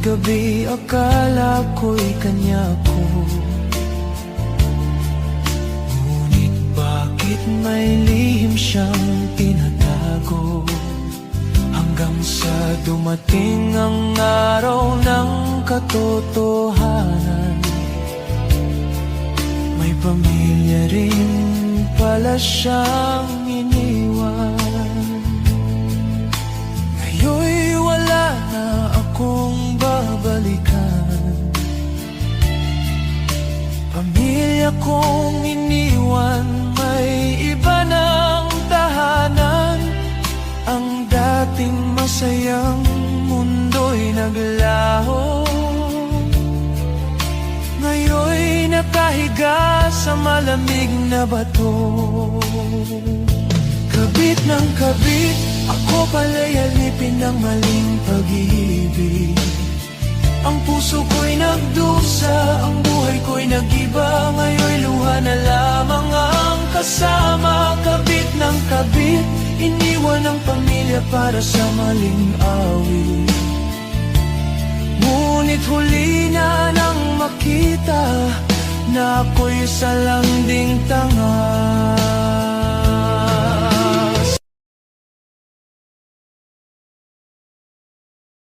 gabi akala ko'y kanya ko. Ngunit bakit may lihim siyang tinatago? Hanggang sa dumating ang araw ng katotohanan, may pamilya rin pala siyang iniwan. Ngayon'y wala na akong babalikan. Pamilya kong iniwan, may iba ng tahanan. Ang dating masayang mundo'y naglaho. Ngayon'y nakahiga sa malamig na bato. Kabit ng kabit, ako pala'y alipin ng maling pag-ibig. Ang puso ko'y nagdusa, ang buhay ko'y nag-iba. Ngayon'y luha na lamang ang kasama. Kabit ng kabit, iniwan ang pamilya para sa maling awit. Ngunit huli niya nang makita na ako'y sa landing